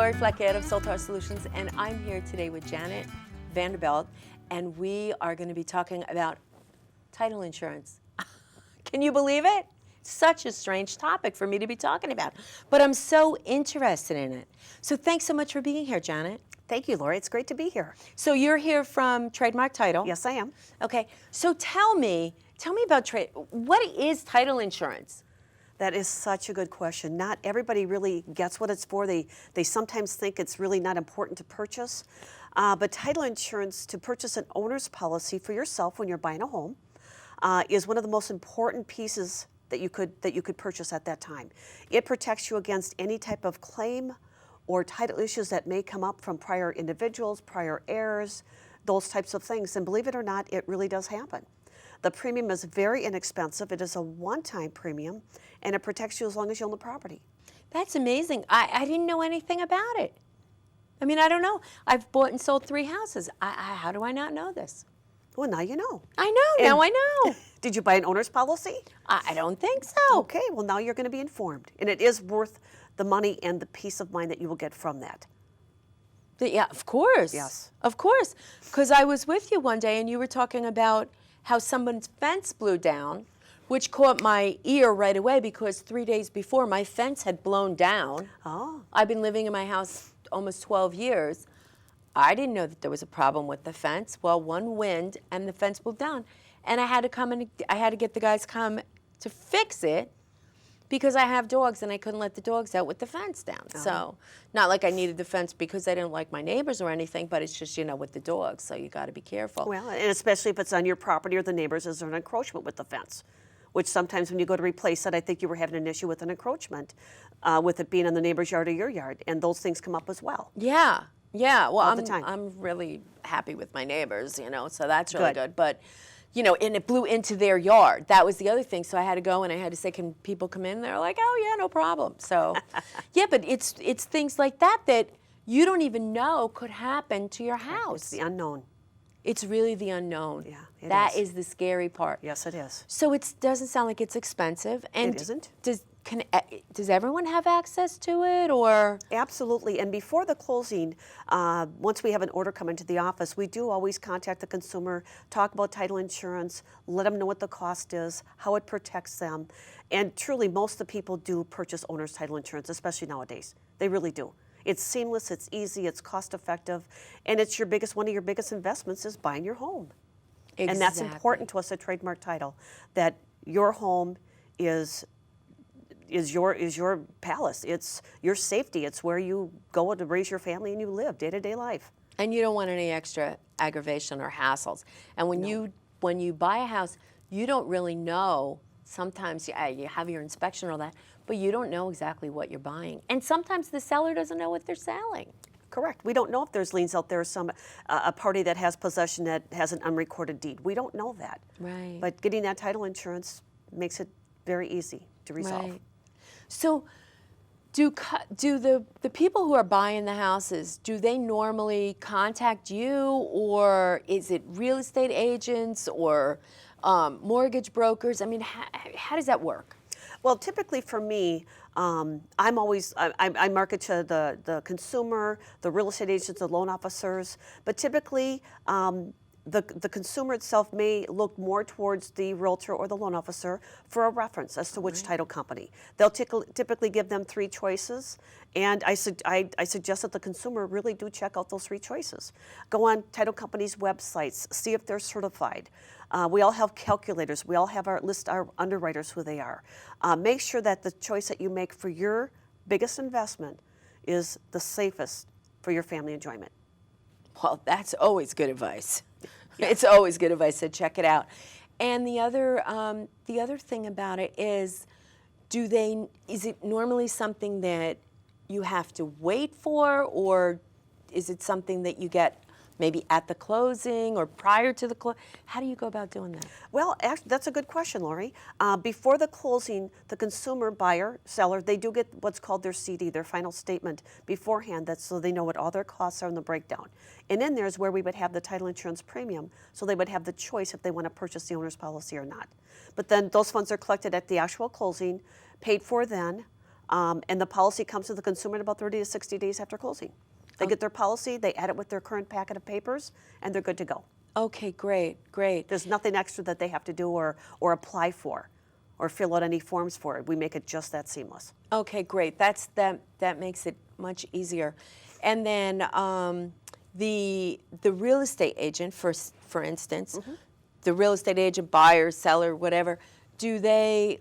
Lori Fleckett of Soltar Solutions, and I'm here today with Janet Vanderbilt, and we are going to be talking about title insurance. Can you believe it? Such a strange topic for me to be talking about, but I'm so interested in it. So thanks so much for being here, Janet. Thank you, Lori. It's great to be here. So you're here from Trademark Title. Yes, I am. Okay. So tell me about what is title insurance? That is such a good question. Not everybody really gets what it's for. They sometimes think it's really not important to purchase. But title insurance, to purchase an owner's policy for yourself when you're buying a home, is one of the most important pieces that you could purchase at that time. It protects you against any type of claim or title issues that may come up from prior individuals, prior heirs, those types of things. And believe it or not, it really does happen. The premium is very inexpensive. It is a one-time premium, and it protects you as long as you own the property. That's amazing. I didn't know anything about it. I mean, I don't know. I've bought and sold 3 houses. How do I not know this? Well, now you know. I know. Now I know. Did you buy an owner's policy? I don't think so. Okay, well, now you're going to be informed. And it is worth the money and the peace of mind that you will get from that. Yeah, of course. Yes. Of course. Because I was with you one day and you were talking about how someone's fence blew down, which caught my ear right away because 3 days before my fence had blown down. Oh. I've been living in my house almost 12 years. I didn't know that there was a problem with the fence. Well, one wind and the fence blew down. And I had to get the guys come to fix it because I have dogs and I couldn't let the dogs out with the fence down. Oh. So not like I needed the fence because I didn't like my neighbors or anything, but it's just, with the dogs, so you got to be careful. Well, and especially if it's on your property or the neighbors, is there an encroachment with the fence? Which sometimes when you go to replace it, I think you were having an issue with an encroachment, with it being on the neighbor's yard or your yard, and those things come up as well. Yeah. Well, All the time. I'm really happy with my neighbors, so that's really good. But, and it blew into their yard. That was the other thing. So I had to go and I had to say, can people come in? They're like, oh, yeah, no problem. So, yeah, but it's things like that you don't even know could happen to your house. It's the unknown. It's really the unknown. Yeah, That is the scary part. Yes, it is. So it doesn't sound like it's expensive. And it isn't. Does everyone have access to it, or? Absolutely. And before the closing, once we have an order come into the office, we do always contact the consumer, talk about title insurance, let them know what the cost is, how it protects them. And truly, most of the people do purchase owner's title insurance, especially nowadays. They really do. It's seamless, it's easy, it's cost effective, and it's one of your biggest investments is buying your home. Exactly. And that's important to us at Trademark Title, that your home is your palace. It's your safety. It's where you go to raise your family and you live day-to-day life. And you don't want any extra aggravation or hassles. And when you buy a house, you don't really know. Sometimes you have your inspection and all that, but you don't know exactly what you're buying. And sometimes the seller doesn't know what they're selling. Correct. We don't know if there's liens out there, a party that has possession that has an unrecorded deed. We don't know that. Right. But getting that title insurance makes it very easy to resolve. Right. So do the people who are buying the houses, do they normally contact you, or is it real estate agents or mortgage brokers? I mean, how does that work? Well, typically for me, I market to the consumer, the real estate agents, the loan officers, but typically the consumer itself may look more towards the realtor or the loan officer for a reference as to which title company. They'll typically give them 3 choices, and I suggest that the consumer really do check out those 3 choices. Go on title companies' websites, see if they're certified. We all have calculators. We all have our underwriters, who they are. Make sure that the choice that you make for your biggest investment is the safest for your family enjoyment. Well, that's always good advice. Yeah. It's always good advice, so check it out. And the other thing about it is, is it normally something that you have to wait for, or is it something that you get maybe at the closing or prior to the close? How do you go about doing that? Well, actually, that's a good question, Lori. Before the closing, the consumer, buyer, seller, they do get what's called their CD, their final statement beforehand, that's so they know what all their costs are in the breakdown. And in there is where we would have the title insurance premium, so they would have the choice if they want to purchase the owner's policy or not. But then those funds are collected at the actual closing, paid for then. And the policy comes to the consumer in about 30 to 60 days after closing. They get their policy, they add it with their current packet of papers, and they're good to go. Okay, great, great. There's nothing extra that they have to do or apply for or fill out any forms for it. We make it just that seamless. Okay, great. That makes it much easier. And then the real estate agent, for instance, the real estate agent, buyer, seller, whatever, do they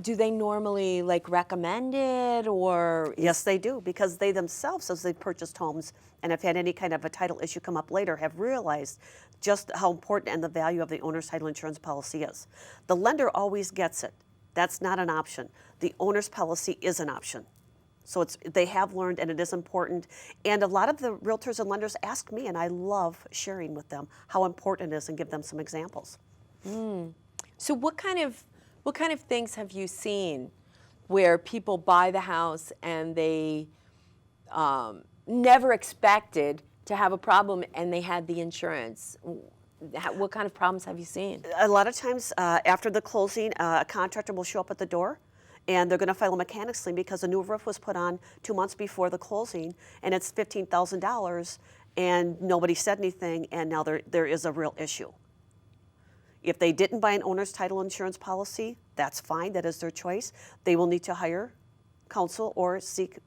normally like recommend it, or? Yes, they do, because they themselves, as they've purchased homes and have had any kind of a title issue come up later, have realized just how important and the value of the owner's title insurance policy is. The lender always gets it. That's not an option. The owner's policy is an option. So they have learned, and it is important. And a lot of the realtors and lenders ask me, and I love sharing with them how important it is and give them some examples. So what kind of things have you seen where people buy the house and they never expected to have a problem and they had the insurance? What kind of problems have you seen? A lot of times after the closing, a contractor will show up at the door and they're going to file a mechanics lien because a new roof was put on 2 months before the closing, and it's $15,000, and nobody said anything, and now there is a real issue. If they didn't buy an owner's title insurance policy, that's fine. That is their choice. They will need to hire counsel or seek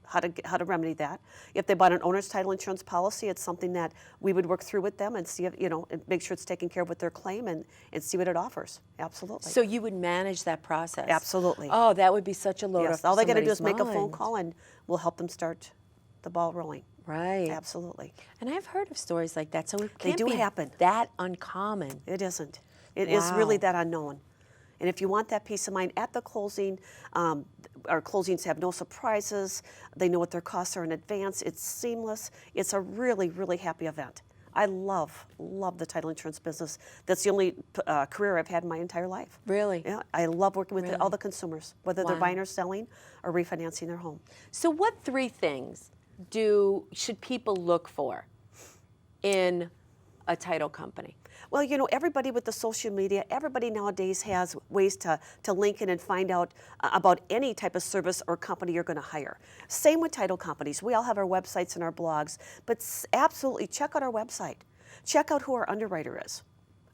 how to remedy that. If they bought an owner's title insurance policy, it's something that we would work through with them and see if, and make sure it's taken care of with their claim and see what it offers. Absolutely. So you would manage that process? Absolutely. Oh, that would be such a load Yes. off All they got to do somebody's is make a phone mind. call and we'll help them start the ball rolling. Right. Absolutely. And I've heard of stories like that, so it They can't do be happen. that uncommon. It isn't. It is really Wow. that unknown. And if you want that peace of mind at the closing, our closings have no surprises. They know what their costs are in advance. It's seamless. It's a really, really happy event. I love the title insurance business. That's the only career I've had in my entire life. Really? Yeah, I love working with Really? all the consumers, whether they're Wow. buying or selling or refinancing their home. So what 3 things should people look for in a title company? Well, everybody with the social media, everybody nowadays has ways to link in and find out about any type of service or company you're going to hire. Same with title companies. We all have our websites and our blogs, but absolutely check out our website. Check out who our underwriter is.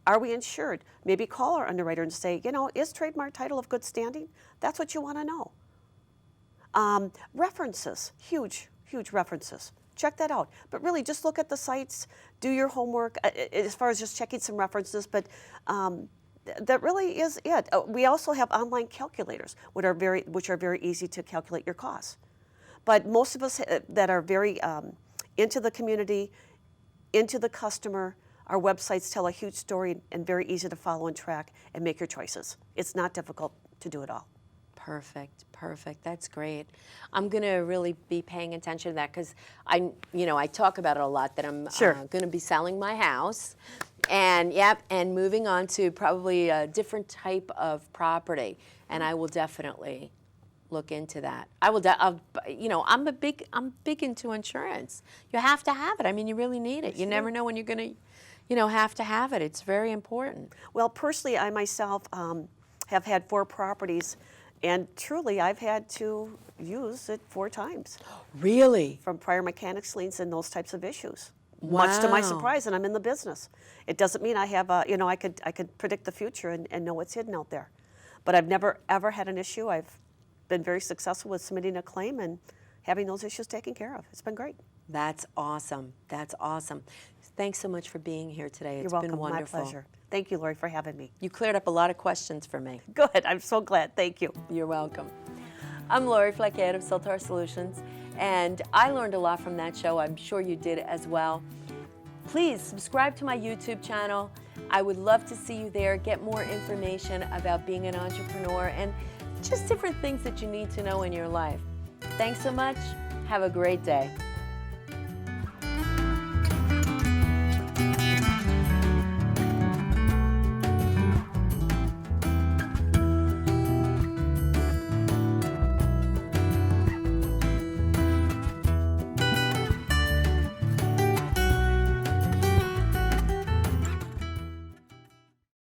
Are we insured? Maybe call our underwriter and say, is trademark title of good standing? That's what you want to know. References, huge references. Check that out. But really, just look at the sites, do your homework as far as just checking some references. But that really is it. We also have online calculators, which are very easy to calculate your costs. But most of us that are very into the community, into the customer, our websites tell a huge story and very easy to follow and track and make your choices. It's not difficult to do it all. Perfect. That's great. I'm going to really be paying attention to that because I talk about it a lot that I'm Sure. going to be selling my house, and moving on to probably a different type of property, and I will definitely look into that. I'm big into insurance. You have to have it. I mean, you really need it. You never know when you're going to, have to have it. It's very important. Well, personally, I myself have had 4 properties. And truly, I've had to use it 4 times Really? from prior mechanics liens and those types of issues. Much to my Wow. surprise, and I'm in the business. It doesn't mean I have I could predict the future and know what's hidden out there. But I've never ever had an issue. I've been very successful with submitting a claim and having those issues taken care of. It's been great. That's awesome. Thanks so much for being here today. You're It's welcome. been wonderful. My pleasure. Thank you, Lori, for having me. You cleared up a lot of questions for me. Good. I'm so glad. Thank you. You're welcome. I'm Lori Fleckhead of Soltar Solutions, and I learned a lot from that show. I'm sure you did as well. Please subscribe to my YouTube channel. I would love to see you there. Get more information about being an entrepreneur and just different things that you need to know in your life. Thanks so much. Have a great day.